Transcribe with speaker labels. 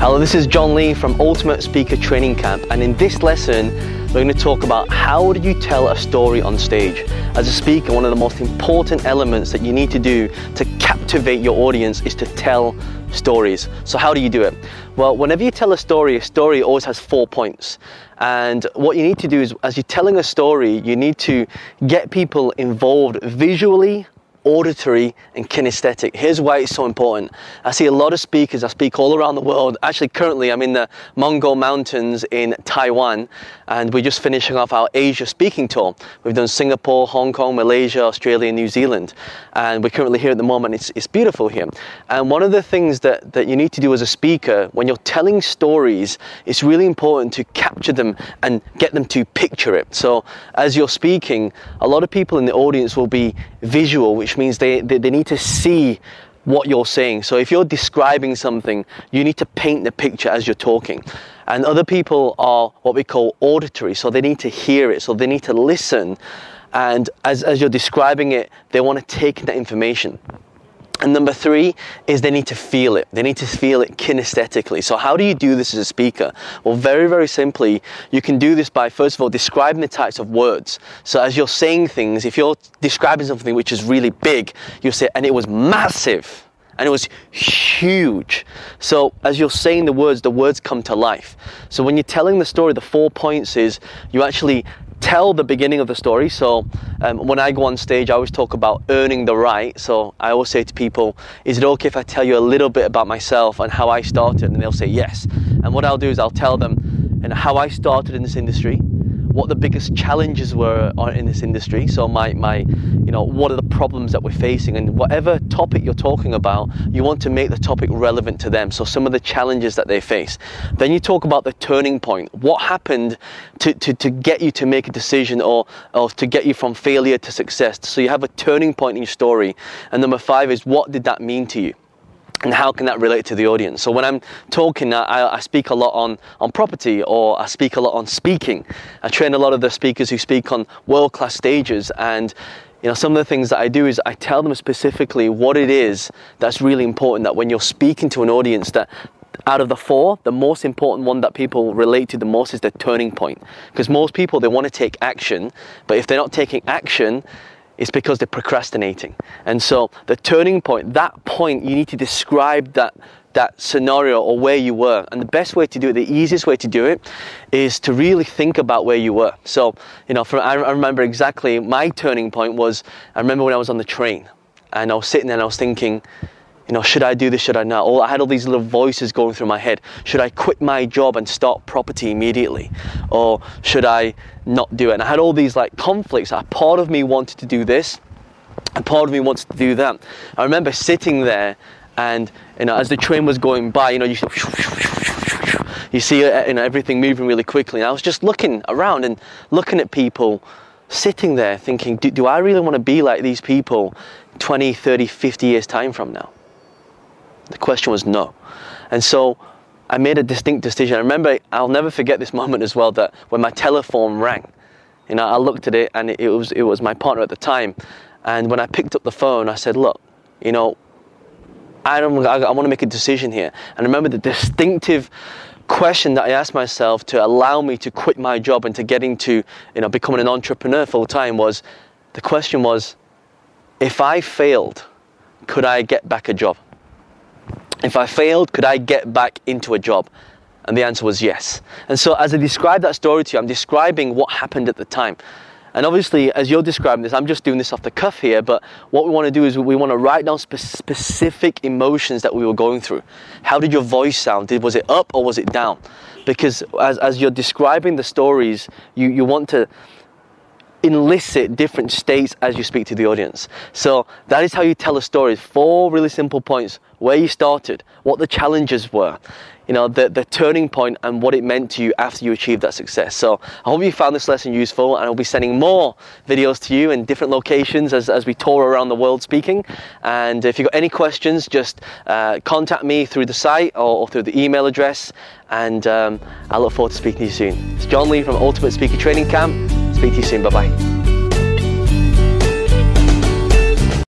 Speaker 1: Hello, this is John Lee from Ultimate Speaker Training Camp, and in this lesson we're going to talk about how do you tell a story on stage. As a speaker, one of the most important elements that you need to do to captivate your audience is to tell stories. So how do you do it? Well, whenever you tell a story always has 4 points. And what you need to do is, as you're telling a story, you need to get people involved visually, auditory and kinesthetic. Here's why it's so important. I see a lot of speakers, I speak all around the world. Actually, currently I'm in the Mongol Mountains in Taiwan, and we're just finishing off our Asia speaking tour. We've done Singapore, Hong Kong, Malaysia, Australia, New Zealand, and we're currently here at the moment. It's beautiful here. And one of the things that you need to do as a speaker, when you're telling stories, it's really important to capture them and get them to picture it. So as you're speaking, a lot of people in the audience will be visual, which means they need to see what you're saying. So if you're describing something, you need to paint the picture as you're talking. And other people are what we call auditory, so they need to hear it, so they need to listen. And as you're describing it, they want to take that information. And number 3 is they need to feel it. They need to feel it kinesthetically. So how do you do this as a speaker? Well, very, very simply, you can do this by, first of all, describing the types of words. So as you're saying things, if you're describing something which is really big, you say, and it was massive, and it was huge. So as you're saying the words come to life. So when you're telling the story, the 4 points is you actually tell the beginning of the story. So when I go on stage, I always talk about earning the right. So I always say to people, is it okay if I tell you a little bit about myself and how I started? And they'll say yes. And what I'll do is I'll tell them how I started in this industry, what the biggest challenges were in this industry. So what are the problems that we're facing, and whatever topic you're talking about, you want to make the topic relevant to them. So some of the challenges that they face. Then you talk about the turning point. What happened to get you to make a decision or to get you from failure to success? So you have a turning point in your story. And number 5 is, what did that mean to you? And how can that relate to the audience? So when I'm talking, I speak a lot on property, or I speak a lot on speaking. I train a lot of the speakers who speak on world-class stages, and some of the things that I do is I tell them specifically what it is that's really important, that when you're speaking to an audience, that out of the 4, the most important one that people relate to the most is the turning point. Because most people, they want to take action, but if they're not taking action, it's because they're procrastinating. And so the turning point, that point, you need to describe that scenario or where you were. And the best way to do it, the easiest way to do it, is to really think about where you were. So, I remember exactly my turning point was, I remember when I was on the train and I was sitting there and I was thinking, should I do this, should I not? Or I had all these little voices going through my head. Should I quit my job and start property immediately? Or should I not do it? And I had all these conflicts. A part of me wanted to do this, a part of me wants to do that. I remember sitting there and, as the train was going by, you see everything moving really quickly. And I was just looking around and looking at people sitting there thinking, do I really want to be like these people 20, 30, 50 years time from now? The question was no. And so I made a distinct decision. I remember, I'll never forget this moment as well, that when my telephone rang, I looked at it and it was my partner at the time. And when I picked up the phone, I said, look, I want to make a decision here. And I remember the distinctive question that I asked myself to allow me to quit my job and to get into, becoming an entrepreneur full time the question was, if I failed, could I get back a job? If I failed, could I get back into a job? And the answer was yes. And so as I describe that story to you, I'm describing what happened at the time. And obviously, as you're describing this, I'm just doing this off the cuff here, but what we want to do is we want to write down specific emotions that we were going through. How did your voice sound? Was it up or was it down? Because as you're describing the stories, you want to elicit different states as you speak to the audience. So that is how you tell a story. 4 really simple points: where you started, what the challenges were, the turning point, and what it meant to you after you achieved that success. So I hope you found this lesson useful, and I'll be sending more videos to you in different locations as we tour around the world speaking. And if you've got any questions, just contact me through the site or through the email address, and I look forward to speaking to you soon. It's John Lee from Ultimate Speaker Training Camp. Speak to you soon. Bye-bye.